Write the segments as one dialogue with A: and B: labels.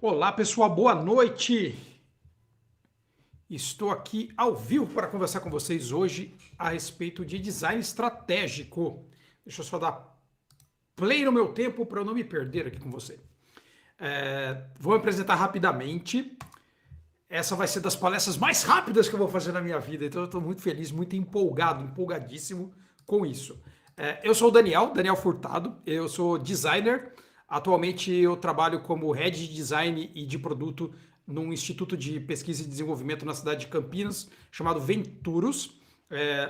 A: Olá, pessoal, boa noite. Estou aqui ao vivo para conversar com vocês hoje a respeito de design estratégico. Deixa eu só dar play no meu tempo para eu não me perder aqui com você. Vou me apresentar rapidamente. Essa vai ser das palestras mais rápidas que eu vou fazer na minha vida, então eu estou muito feliz, muito empolgado, empolgadíssimo com isso. Eu sou o Daniel Furtado, eu sou designer. Atualmente eu trabalho como Head de Design e de Produto num Instituto de Pesquisa e Desenvolvimento na cidade de Campinas, chamado Venturos.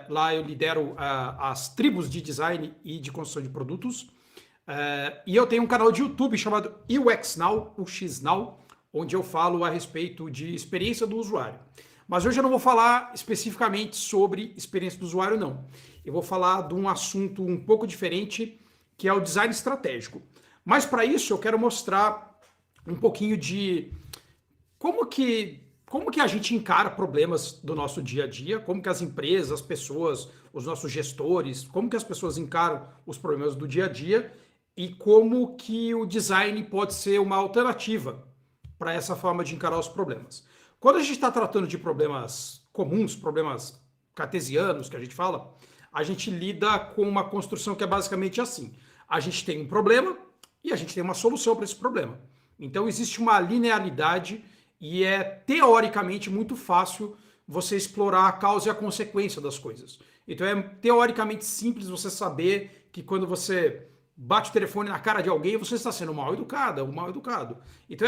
A: Lá eu lidero as tribos de design e de construção de produtos. E eu tenho um canal de YouTube chamado UX Now, UX Now, onde eu falo a respeito de experiência do usuário. Mas hoje eu não vou falar especificamente sobre experiência do usuário, não. Eu vou falar de um assunto um pouco diferente, que é o design estratégico. Mas para isso eu quero mostrar um pouquinho de como que a gente encara problemas do nosso dia a dia, como que as empresas, as pessoas, os nossos gestores, como que as pessoas encaram os problemas do dia a dia e como que o design pode ser uma alternativa para essa forma de encarar os problemas. Quando a gente está tratando de problemas comuns, problemas cartesianos que a gente fala, a gente lida com uma construção que é basicamente assim. A gente tem um problema e a gente tem uma solução para esse problema. Então existe uma linearidade e é teoricamente muito fácil você explorar a causa e a consequência das coisas. Então é teoricamente simples você saber que quando você bate o telefone na cara de alguém, você está sendo mal educada ou mal educado. Então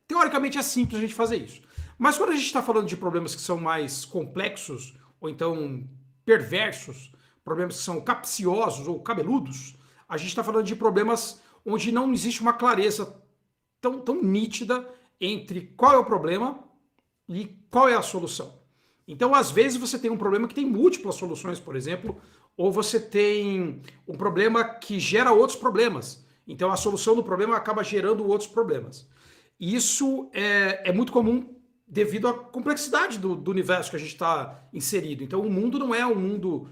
A: teoricamente é simples a gente fazer isso. Mas quando a gente está falando de problemas que são mais complexos ou então perversos, problemas que são capciosos ou cabeludos, a gente está falando de problemas onde não existe uma clareza tão nítida entre qual é o problema e qual é a solução. Então, às vezes, você tem um problema que tem múltiplas soluções, por exemplo, ou você tem um problema que gera outros problemas. Então, a solução do problema acaba gerando outros problemas. E isso é muito comum devido à complexidade do universo que a gente está inserido. Então, o mundo não é um mundo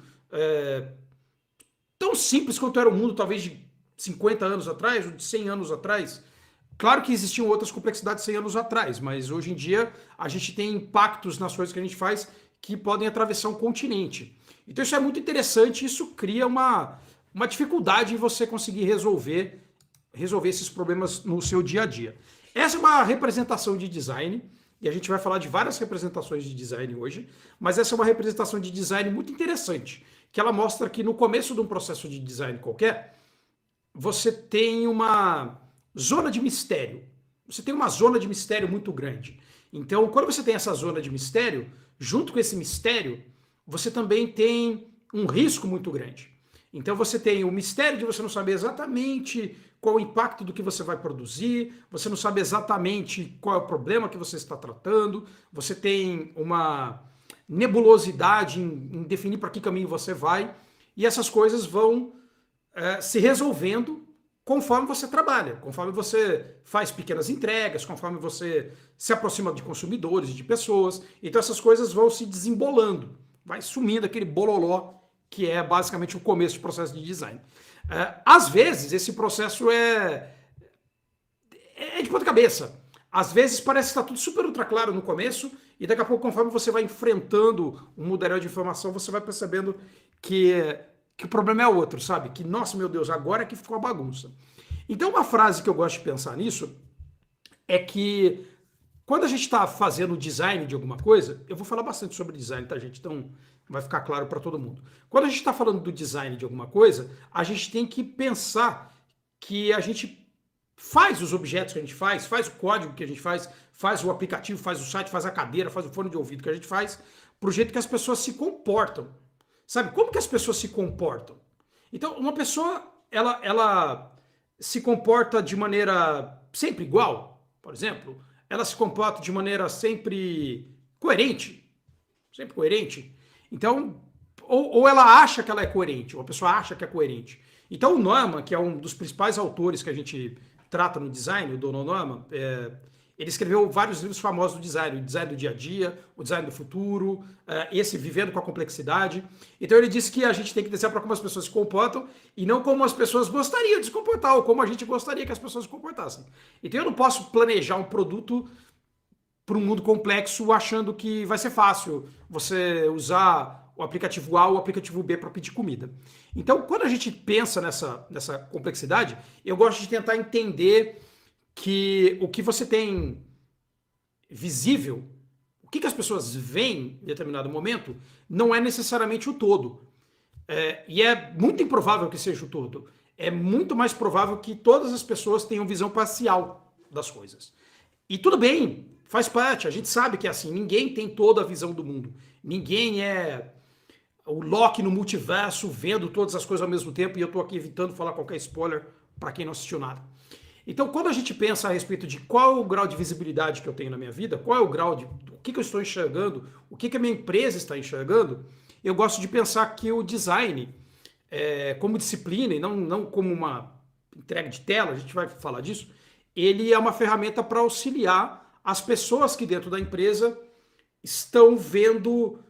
A: tão simples quanto era o mundo, talvez, de 50 anos atrás, ou de 100 anos atrás. Claro que existiam outras complexidades 100 anos atrás, mas hoje em dia a gente tem impactos nas coisas que a gente faz que podem atravessar um continente. Então isso é muito interessante, isso cria uma dificuldade em você conseguir resolver esses problemas no seu dia a dia. Essa é uma representação de design, e a gente vai falar de várias representações de design hoje, mas essa é uma representação de design muito interessante, que ela mostra que no começo de um processo de design qualquer, você tem uma zona de mistério. Você tem uma zona de mistério muito grande. Então, quando você tem essa zona de mistério, junto com esse mistério, você também tem um risco muito grande. Então, você tem o mistério de você não saber exatamente qual o impacto do que você vai produzir, você não sabe exatamente qual é o problema que você está tratando, você tem uma nebulosidade em definir para que caminho você vai, e essas coisas vão se resolvendo conforme você trabalha, conforme você faz pequenas entregas, conforme você se aproxima de consumidores, de pessoas. Então essas coisas vão se desembolando, vai sumindo aquele bololó que é basicamente o começo do processo de design. Às vezes esse processo é de ponta cabeça. Às vezes parece que está tudo super ultra claro no começo e daqui a pouco, conforme você vai enfrentando um mudaréu de informação, você vai percebendo que o problema é outro, sabe? Que, nossa, meu Deus, agora é que ficou a bagunça. Então, uma frase que eu gosto de pensar nisso é que quando a gente está fazendo design de alguma coisa, eu vou falar bastante sobre design, tá, gente? Então, vai ficar claro para todo mundo. Quando a gente está falando do design de alguma coisa, a gente tem que pensar que a gente faz os objetos que a gente faz o código que a gente faz o aplicativo, faz o site, faz a cadeira, faz o fone de ouvido que a gente faz, pro jeito que as pessoas se comportam. Sabe, como que as pessoas se comportam? Então, uma pessoa, ela se comporta de maneira sempre igual, por exemplo, ela se comporta de maneira sempre coerente, sempre coerente. Então, ou ela acha que ela é coerente, ou a pessoa acha que é coerente. Então, o Norman, que é um dos principais autores que a gente trata no design, o Donald Norman, Ele escreveu vários livros famosos do design, o design do dia a dia, o design do futuro, esse Vivendo com a Complexidade. Então ele disse que a gente tem que desenhar para como as pessoas se comportam e não como as pessoas gostariam de se comportar ou como a gente gostaria que as pessoas se comportassem. Então eu não posso planejar um produto para um mundo complexo achando que vai ser fácil você usar o aplicativo A ou o aplicativo B para pedir comida. Então, quando a gente pensa nessa complexidade, eu gosto de tentar entender que o que você tem visível, o que as pessoas veem em determinado momento, não é necessariamente o todo. E é muito improvável que seja o todo. É muito mais provável que todas as pessoas tenham visão parcial das coisas. E tudo bem, faz parte, a gente sabe que é assim, ninguém tem toda a visão do mundo. Ninguém é o Loki no multiverso vendo todas as coisas ao mesmo tempo e eu estou aqui evitando falar qualquer spoiler para quem não assistiu nada. Então, quando a gente pensa a respeito de qual é o grau de visibilidade que eu tenho na minha vida, qual é o grau de o que eu estou enxergando, o que a minha empresa está enxergando, eu gosto de pensar que o design, como disciplina e não como uma entrega de tela, a gente vai falar disso, ele é uma ferramenta para auxiliar as pessoas que dentro da empresa estão vendo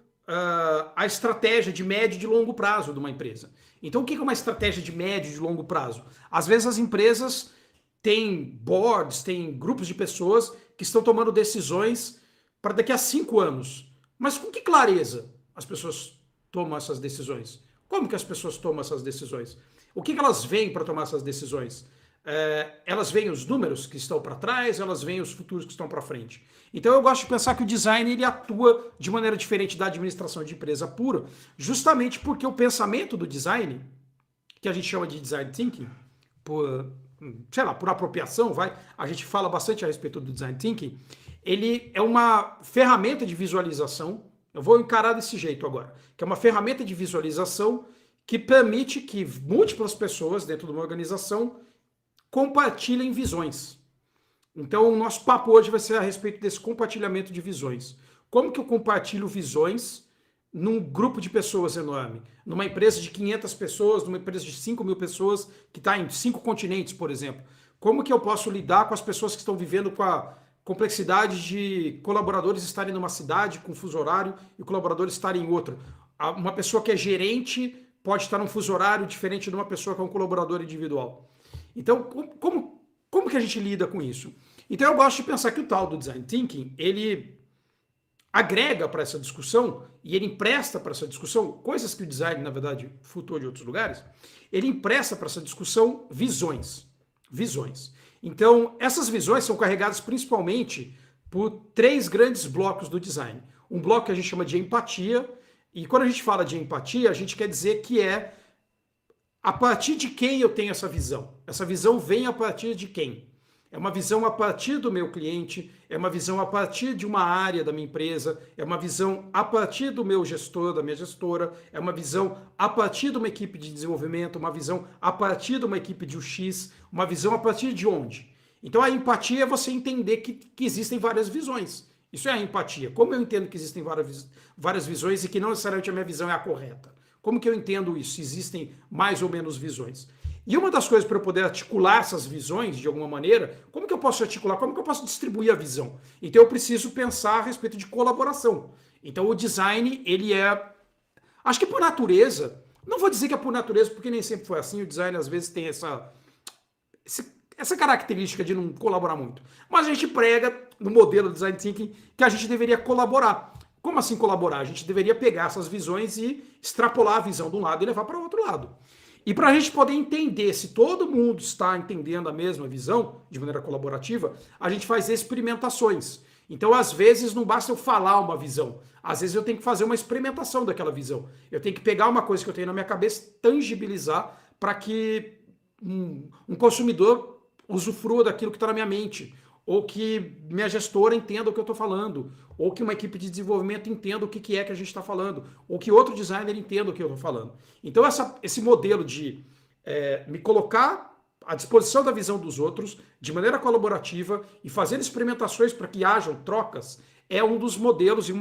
A: a estratégia de médio e de longo prazo de uma empresa. Então, o que é uma estratégia de médio e de longo prazo? Às vezes as empresas têm boards, têm grupos de pessoas que estão tomando decisões para daqui a 5 anos. Mas com que clareza as pessoas tomam essas decisões? Como que as pessoas tomam essas decisões? O que elas veem para tomar essas decisões? Elas veem os números que estão para trás, elas veem os futuros que estão para frente. Então eu gosto de pensar que o design ele atua de maneira diferente da administração de empresa pura, justamente porque o pensamento do design, que a gente chama de design thinking, por apropriação, a gente fala bastante a respeito do design thinking, ele é uma ferramenta de visualização, eu vou encarar desse jeito agora, que é uma ferramenta de visualização que permite que múltiplas pessoas dentro de uma organização compartilhem visões. Então, o nosso papo hoje vai ser a respeito desse compartilhamento de visões. Como que eu compartilho visões num grupo de pessoas enorme? Numa empresa de 500 pessoas, numa empresa de 5.000 pessoas, que está em 5 continentes, por exemplo. Como que eu posso lidar com as pessoas que estão vivendo com a complexidade de colaboradores estarem numa cidade com fuso horário e colaboradores estarem em outra? Uma pessoa que é gerente pode estar num fuso horário diferente de uma pessoa que é um colaborador individual. Então, como que a gente lida com isso? Então, eu gosto de pensar que o tal do Design Thinking, ele agrega para essa discussão e ele empresta para essa discussão coisas que o design, na verdade, flutuou de outros lugares. Ele empresta para essa discussão visões. Visões. Então, essas visões são carregadas principalmente por 3 grandes blocos do design. Um bloco que a gente chama de empatia, e quando a gente fala de empatia, a gente quer dizer que é a partir de quem eu tenho essa visão. Essa visão vem a partir de quem? É uma visão a partir do meu cliente, é uma visão a partir de uma área da minha empresa, é uma visão a partir do meu gestor, da minha gestora, é uma visão a partir de uma equipe de desenvolvimento, uma visão a partir de uma equipe de UX, uma visão a partir de onde? Então a empatia é você entender que existem várias visões. Isso é a empatia. Como eu entendo que existem várias visões e que não necessariamente a minha visão é a correta? Como que eu entendo isso? Existem mais ou menos visões. E uma das coisas para eu poder articular essas visões de alguma maneira, como que eu posso articular? Como que eu posso distribuir a visão? Então eu preciso pensar a respeito de colaboração. Então o design, ele é, acho que por natureza, não vou dizer que é por natureza, porque nem sempre foi assim, o design às vezes tem essa característica de não colaborar muito. Mas a gente prega no modelo Design Thinking que a gente deveria colaborar. Como assim colaborar? A gente deveria pegar essas visões e extrapolar a visão de um lado e levar para o outro lado. E para a gente poder entender se todo mundo está entendendo a mesma visão, de maneira colaborativa, a gente faz experimentações. Então, às vezes, não basta eu falar uma visão. Às vezes, eu tenho que fazer uma experimentação daquela visão. Eu tenho que pegar uma coisa que eu tenho na minha cabeça, tangibilizar, para que um consumidor usufrua daquilo que está na minha mente, ou que minha gestora entenda o que eu estou falando, ou que uma equipe de desenvolvimento entenda o que é que a gente está falando, ou que outro designer entenda o que eu estou falando. Então esse modelo de me colocar à disposição da visão dos outros, de maneira colaborativa, e fazer experimentações para que hajam trocas, é um dos modelos e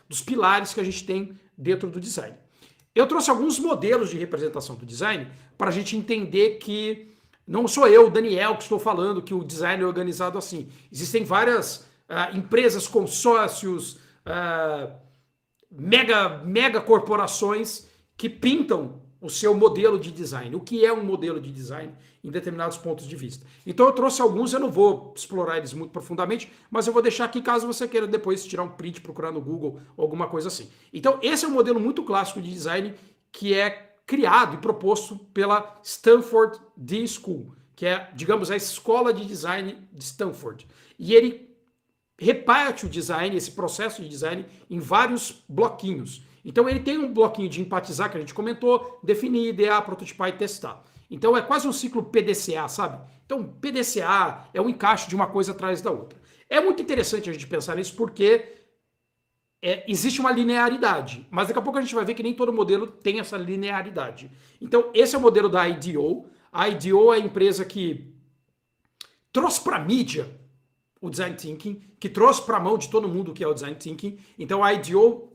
A: dos pilares que a gente tem dentro do design. Eu trouxe alguns modelos de representação do design para a gente entender que Não sou eu, Daniel, que estou falando que o design é organizado assim. Existem várias empresas, consórcios, mega corporações que pintam o seu modelo de design. O que é um modelo de design em determinados pontos de vista. Então eu trouxe alguns, eu não vou explorar eles muito profundamente, mas eu vou deixar aqui caso você queira depois tirar um print, procurar no Google ou alguma coisa assim. Então esse é um modelo muito clássico de design que é criado e proposto pela Stanford D School, que é, digamos, a escola de design de Stanford. E ele reparte o design, esse processo de design, em vários bloquinhos. Então ele tem um bloquinho de empatizar, que a gente comentou, definir, idear, prototipar e testar. Então é quase um ciclo PDCA, sabe? Então PDCA é um encaixe de uma coisa atrás da outra. É muito interessante a gente pensar nisso porque existe uma linearidade, mas daqui a pouco a gente vai ver que nem todo modelo tem essa linearidade. Então esse é o modelo da IDEO. A IDEO é a empresa que trouxe para a mídia o Design Thinking, que trouxe para a mão de todo mundo o que é o Design Thinking. Então a IDEO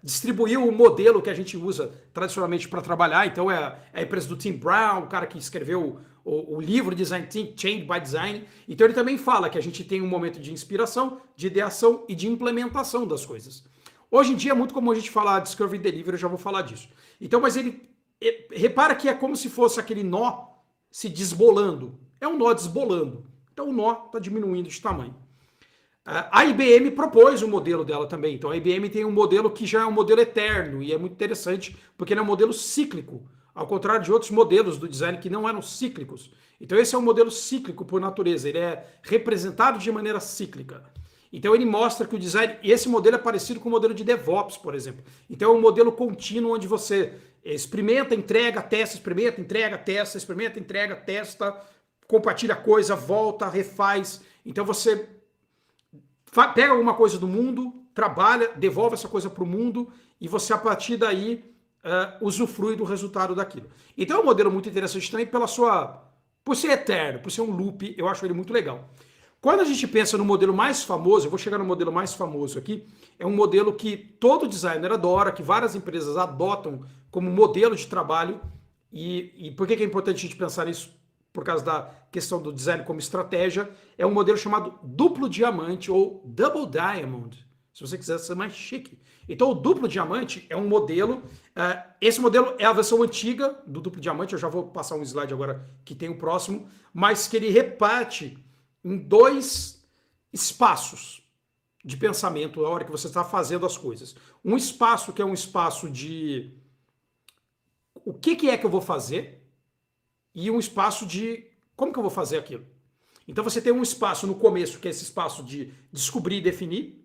A: distribuiu o modelo que a gente usa tradicionalmente para trabalhar. Então é a empresa do Tim Brown, o cara que escreveu o livro Design Thinking, Change by Design. Então ele também fala que a gente tem um momento de inspiração, de ideação e de implementação das coisas. Hoje em dia é muito comum a gente falar Discovery e Delivery, eu já vou falar disso. Então, mas ele repara que é como se fosse aquele nó se desbolando. É um nó desbolando. Então o nó está diminuindo de tamanho. A IBM propôs o modelo dela também. Então a IBM tem um modelo que já é um modelo eterno e é muito interessante porque ele é um modelo cíclico, ao contrário de outros modelos do design que não eram cíclicos. Então esse é um modelo cíclico por natureza, ele é representado de maneira cíclica. Então ele mostra que o design, e esse modelo é parecido com o modelo de DevOps, por exemplo. Então é um modelo contínuo onde você experimenta, entrega, testa, experimenta, entrega, testa, experimenta, entrega, testa, compartilha coisa, volta, refaz. Então você pega alguma coisa do mundo, trabalha, devolve essa coisa para o mundo e você a partir daí usufrui do resultado daquilo. Então é um modelo muito interessante também por ser eterno, por ser um loop, eu acho ele muito legal. Quando a gente pensa no modelo mais famoso, eu vou chegar no modelo mais famoso aqui, é um modelo que todo designer adora, que várias empresas adotam como modelo de trabalho. E por que é importante a gente pensar nisso? Por causa da questão do design como estratégia, é um modelo chamado duplo diamante ou double diamond, se você quiser ser mais chique. Então o duplo diamante é um modelo, esse modelo é a versão antiga do duplo diamante, eu já vou passar um slide agora que tem o próximo, mas que ele reparte em 2 espaços de pensamento na hora que você está fazendo as coisas. Um espaço que é um espaço de o que é que eu vou fazer, e um espaço de como que eu vou fazer aquilo. Então você tem um espaço no começo, que é esse espaço de descobrir e definir,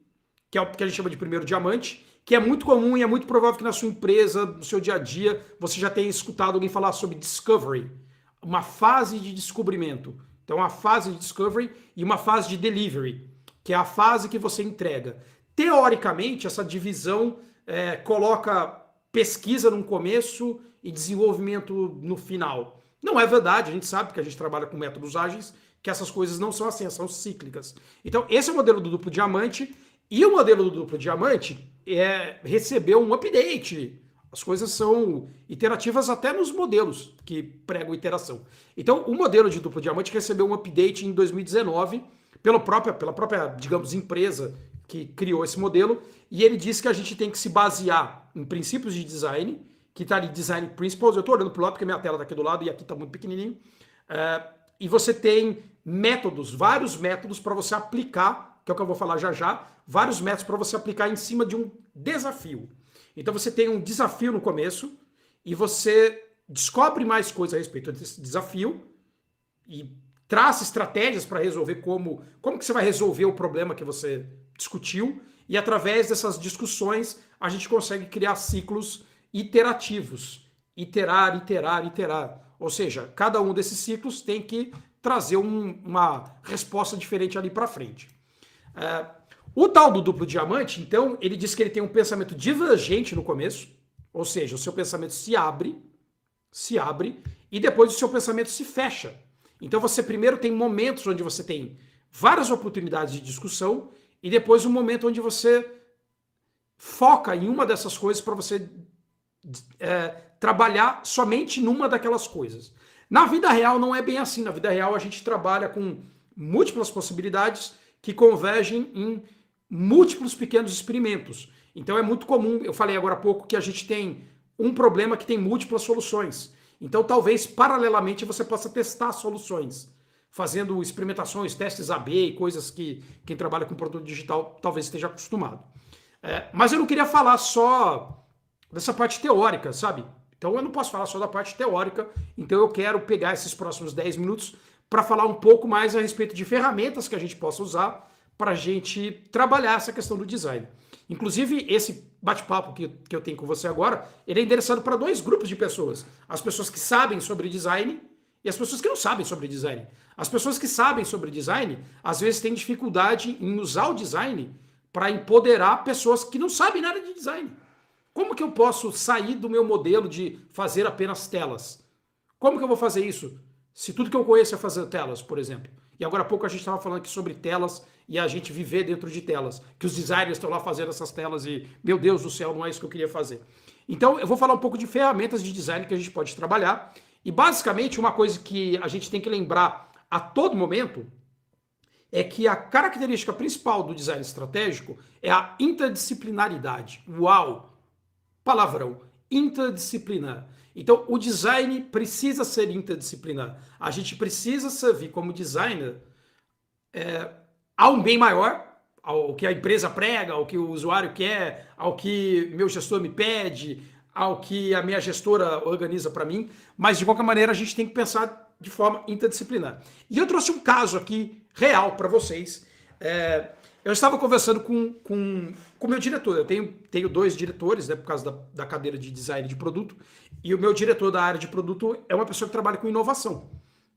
A: que é o que a gente chama de primeiro diamante, que é muito comum e é muito provável que na sua empresa, no seu dia a dia, você já tenha escutado alguém falar sobre discovery, uma fase de descobrimento. Então uma fase de discovery e uma fase de delivery, que é a fase que você entrega. Teoricamente, essa divisão coloca pesquisa no começo e desenvolvimento no final. Não é verdade, a gente sabe que a gente trabalha com métodos ágeis, que essas coisas não são assim, são cíclicas. Então, esse é o modelo do duplo diamante, e o modelo do duplo diamante recebeu um update. As coisas são iterativas até nos modelos que pregam iteração. Então, o modelo de duplo diamante recebeu um update em 2019 pela própria, digamos, empresa que criou esse modelo, e ele diz que a gente tem que se basear em princípios de design, que está ali, Design Principles, eu estou olhando para o lado porque minha tela está aqui do lado e aqui está muito pequenininho, e você tem métodos, vários métodos para você aplicar, que é o que eu vou falar já já, vários métodos para você aplicar em cima de um desafio. Então você tem um desafio no começo e você descobre mais coisas a respeito desse desafio e traça estratégias para resolver como que você vai resolver o problema que você discutiu, e através dessas discussões a gente consegue criar ciclos iterativos, iterar. Ou seja, cada um desses ciclos tem que trazer uma resposta diferente ali para frente. O tal do duplo diamante, então, ele diz que ele tem um pensamento divergente no começo, ou seja, o seu pensamento se abre, e depois o seu pensamento se fecha. Então você primeiro tem momentos onde você tem várias oportunidades de discussão, e depois um momento onde você foca em uma dessas coisas para você trabalhar somente numa daquelas coisas. Na vida real não é bem assim. Na vida real a gente trabalha com múltiplas possibilidades que convergem em múltiplos pequenos experimentos. Então é muito comum, eu falei agora há pouco, que a gente tem um problema que tem múltiplas soluções. Então talvez paralelamente você possa testar soluções, fazendo experimentações, testes AB e coisas que quem trabalha com produto digital talvez esteja acostumado. Mas eu não queria falar só dessa parte teórica, sabe? Então eu não posso falar só da parte teórica, então eu quero pegar esses próximos 10 minutos para falar um pouco mais a respeito de ferramentas que a gente possa usar para a gente trabalhar essa questão do design. Inclusive, esse bate-papo que eu tenho com você agora, ele é endereçado para dois grupos de pessoas. As pessoas que sabem sobre design e as pessoas que não sabem sobre design. As pessoas que sabem sobre design, às vezes têm dificuldade em usar o design para empoderar pessoas que não sabem nada de design. Como que eu posso sair do meu modelo de fazer apenas telas? Como que eu vou fazer isso? Se tudo que eu conheço é fazer telas, por exemplo. E agora há pouco a gente estava falando aqui sobre telas e a gente viver dentro de telas. Que os designers estão lá fazendo essas telas e, meu Deus do céu, não é isso que eu queria fazer. Então eu vou falar um pouco de ferramentas de design que a gente pode trabalhar. E basicamente uma coisa que a gente tem que lembrar a todo momento é que a característica principal do design estratégico é a interdisciplinaridade. Uau! Palavrão, interdisciplinar. Então, o design precisa ser interdisciplinar. A gente precisa servir como designer a um bem maior, ao que a empresa prega, ao que o usuário quer, ao que meu gestor me pede, ao que a minha gestora organiza para mim, mas de qualquer maneira a gente tem que pensar de forma interdisciplinar. E eu trouxe um caso aqui real para vocês. Eu estava conversando com o meu diretor. Eu tenho dois diretores, né, por causa da cadeira de design de produto, e o meu diretor da área de produto é uma pessoa que trabalha com inovação.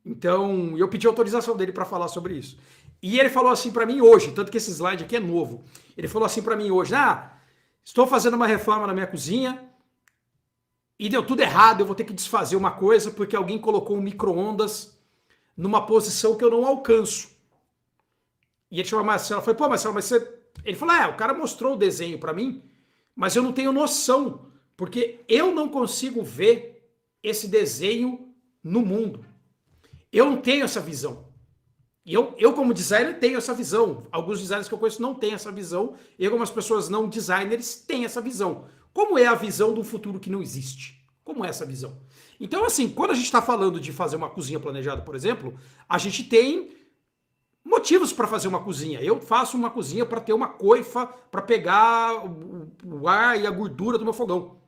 A: Então, eu pedi autorização dele para falar sobre isso. E ele falou assim para mim hoje, tanto que esse slide aqui é novo. Ele falou assim para mim hoje: estou fazendo uma reforma na minha cozinha e deu tudo errado, eu vou ter que desfazer uma coisa porque alguém colocou um micro-ondas numa posição que eu não alcanço. E ele chamou a Marcelo, eu falei: pô, Marcelo, mas você... Ele falou: o cara mostrou o desenho para mim, mas eu não tenho noção, porque eu não consigo ver esse desenho no mundo. Eu não tenho essa visão. E eu como designer, tenho essa visão. Alguns designers que eu conheço não têm essa visão, e algumas pessoas não designers têm essa visão. Como é a visão do futuro que não existe? Como é essa visão? Então, assim, quando a gente está falando de fazer uma cozinha planejada, por exemplo, a gente tem motivos para fazer uma cozinha. Eu faço uma cozinha para ter uma coifa, para pegar o ar e a gordura do meu fogão.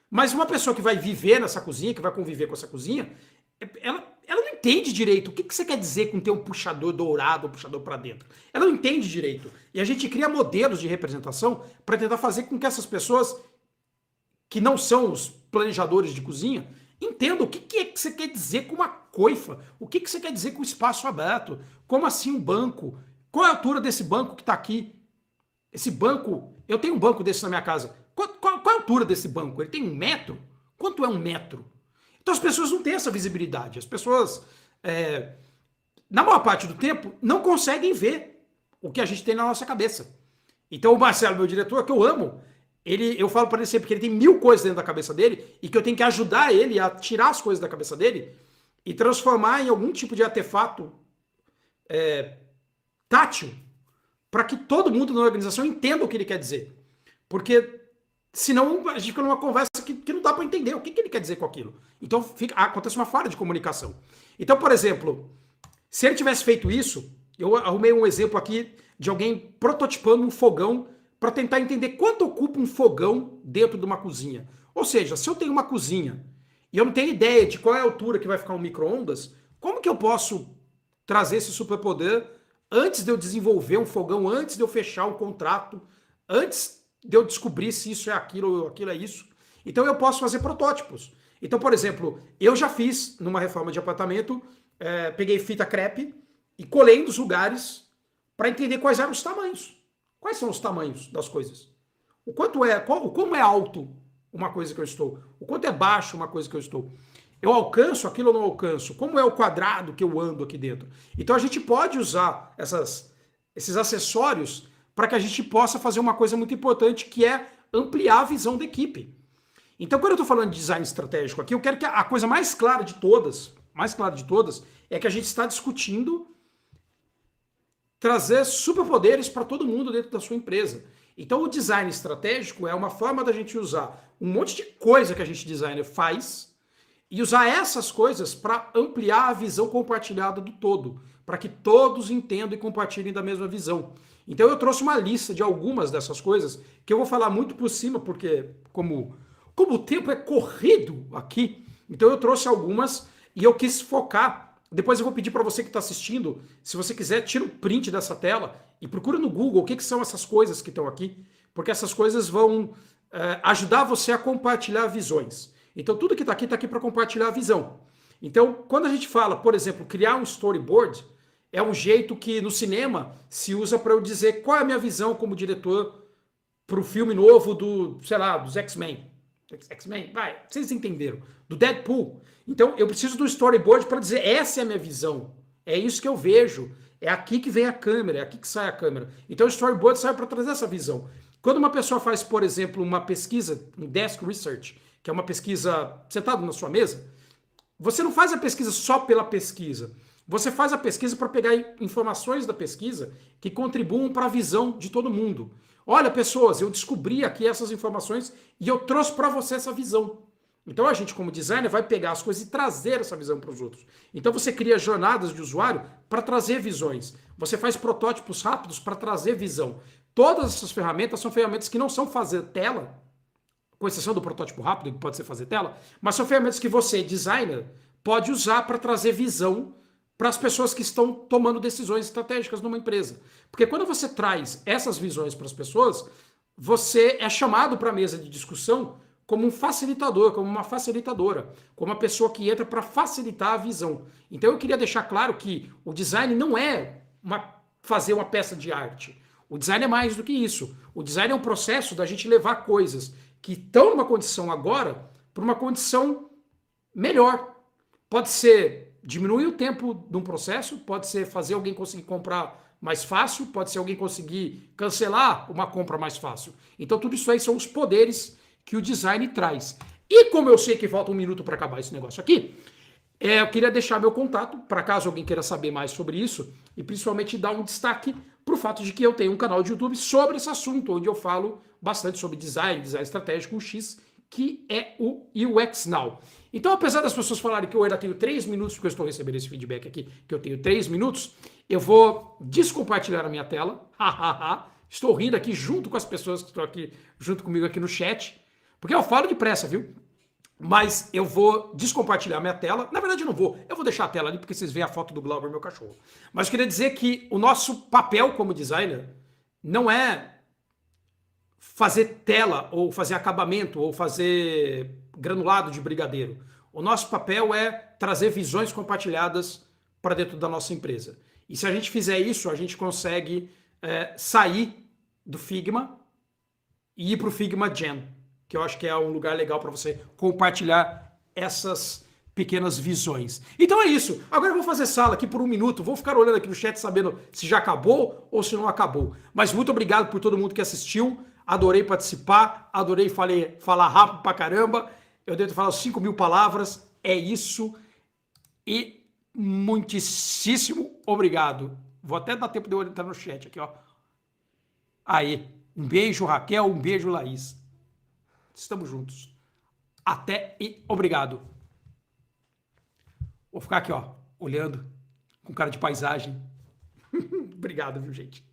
A: Mas uma pessoa que vai viver nessa cozinha, que vai conviver com essa cozinha, ela não entende direito o que você quer dizer com ter um puxador dourado, um puxador para dentro. Ela não entende direito. E a gente cria modelos de representação para tentar fazer com que essas pessoas, que não são os planejadores de cozinha, entendam o que é que você quer dizer com uma coifa, o que você quer dizer com espaço aberto, como assim um banco, qual é a altura desse banco que está aqui? Esse banco, eu tenho um banco desse na minha casa, qual é a altura desse banco? Ele tem 1 metro? Quanto é 1 metro? Então as pessoas não têm essa visibilidade, as pessoas, na maior parte do tempo, não conseguem ver o que a gente tem na nossa cabeça. Então o Marcelo, meu diretor, que eu amo, eu falo para ele sempre que ele tem 1000 coisas dentro da cabeça dele e que eu tenho que ajudar ele a tirar as coisas da cabeça dele e transformar em algum tipo de artefato tátil para que todo mundo na organização entenda o que ele quer dizer. Porque senão a gente fica numa conversa que não dá para entender o que ele quer dizer com aquilo. Então acontece uma falha de comunicação. Então, por exemplo, se ele tivesse feito isso, eu arrumei um exemplo aqui de alguém prototipando um fogão para tentar entender quanto ocupa um fogão dentro de uma cozinha. Ou seja, se eu tenho uma cozinha e eu não tenho ideia de qual é a altura que vai ficar um micro-ondas, como que eu posso trazer esse superpoder antes de eu desenvolver um fogão, antes de eu fechar um contrato, antes de eu descobrir se isso é aquilo ou aquilo é isso? Então eu posso fazer protótipos. Então, por exemplo, eu já fiz numa reforma de apartamento, peguei fita crepe e colei nos lugares para entender quais eram os tamanhos. Quais são os tamanhos das coisas? Como é alto uma coisa que eu estou? O quanto é baixo uma coisa que eu estou? Eu alcanço aquilo ou não alcanço? Como é o quadrado que eu ando aqui dentro? Então a gente pode usar esses acessórios para que a gente possa fazer uma coisa muito importante, que é ampliar a visão da equipe. Então, quando eu estou falando de design estratégico aqui, eu quero que a coisa mais clara de todas, mais clara de todas, é que a gente está discutindo trazer superpoderes para todo mundo dentro da sua empresa. Então, o design estratégico é uma forma da gente usar um monte de coisa que a gente designer faz e usar essas coisas para ampliar a visão compartilhada do todo, para que todos entendam e compartilhem da mesma visão. Então, eu trouxe uma lista de algumas dessas coisas que eu vou falar muito por cima, porque como o tempo é corrido aqui, então eu trouxe algumas e eu quis focar. Depois eu vou pedir para você que está assistindo, se você quiser, tira um print dessa tela e procura no Google o que são essas coisas que estão aqui, porque essas coisas vão ajudar você a compartilhar visões. Então tudo que está aqui para compartilhar a visão. Então quando a gente fala, por exemplo, criar um storyboard, é um jeito que no cinema se usa para eu dizer qual é a minha visão como diretor para o filme novo dos X-Men. X-Men, vai, vocês entenderam. Do Deadpool. Então, eu preciso do storyboard para dizer, essa é a minha visão. É isso que eu vejo. É aqui que vem a câmera, é aqui que sai a câmera. Então, o storyboard serve para trazer essa visão. Quando uma pessoa faz, por exemplo, uma pesquisa, um desk research, que é uma pesquisa sentado na sua mesa, você não faz a pesquisa só pela pesquisa. Você faz a pesquisa para pegar informações da pesquisa que contribuam para a visão de todo mundo. Olha, pessoas, eu descobri aqui essas informações e eu trouxe para você essa visão. Então a gente, como designer, vai pegar as coisas e trazer essa visão para os outros. Então você cria jornadas de usuário para trazer visões. Você faz protótipos rápidos para trazer visão. Todas essas ferramentas são ferramentas que não são fazer tela, com exceção do protótipo rápido, que pode ser fazer tela, mas são ferramentas que você, designer, pode usar para trazer visão para as pessoas que estão tomando decisões estratégicas numa empresa. Porque quando você traz essas visões para as pessoas, você é chamado para a mesa de discussão como um facilitador, como uma facilitadora, como uma pessoa que entra para facilitar a visão. Então eu queria deixar claro que o design não é fazer uma peça de arte. O design é mais do que isso. O design é um processo da gente levar coisas que estão numa condição agora para uma condição melhor. Pode ser diminuir o tempo de um processo, pode ser fazer alguém conseguir comprar mais fácil, pode ser alguém conseguir cancelar uma compra mais fácil. Então tudo isso aí são os poderes que o design traz. E como eu sei que falta um minuto para acabar esse negócio aqui, eu queria deixar meu contato, para caso alguém queira saber mais sobre isso, e principalmente dar um destaque para o fato de que eu tenho um canal de YouTube sobre esse assunto, onde eu falo bastante sobre design estratégico, um X, que é o UX Now. Então, apesar das pessoas falarem que eu ainda tenho 3 minutos, porque eu estou recebendo esse feedback aqui, que eu tenho 3 minutos, eu vou descompartilhar a minha tela. Estou rindo aqui junto com as pessoas que estão aqui junto comigo aqui no chat, porque eu falo depressa, viu? Mas eu vou descompartilhar a minha tela. Na verdade, eu não vou. Eu vou deixar a tela ali, porque vocês veem a foto do Glauber, meu cachorro. Mas eu queria dizer que o nosso papel como designer não é fazer tela, ou fazer acabamento, ou fazer granulado de brigadeiro. O nosso papel é trazer visões compartilhadas para dentro da nossa empresa. E se a gente fizer isso, a gente consegue sair do Figma e ir para o Figma Gen, que eu acho que é um lugar legal para você compartilhar essas pequenas visões. Então é isso. Agora eu vou fazer sala aqui por 1 minuto. Vou ficar olhando aqui no chat sabendo se já acabou ou se não acabou. Mas muito obrigado por todo mundo que assistiu. Adorei participar. Adorei falar rápido pra caramba. Eu devo ter falado 5.000 palavras. É isso. E muitíssimo obrigado. Vou até dar tempo de eu entrar no chat aqui, ó. Aí. Um beijo, Raquel. Um beijo, Laís. Estamos juntos. Até e obrigado. Vou ficar aqui, ó, olhando, com cara de paisagem. Obrigado, viu, gente?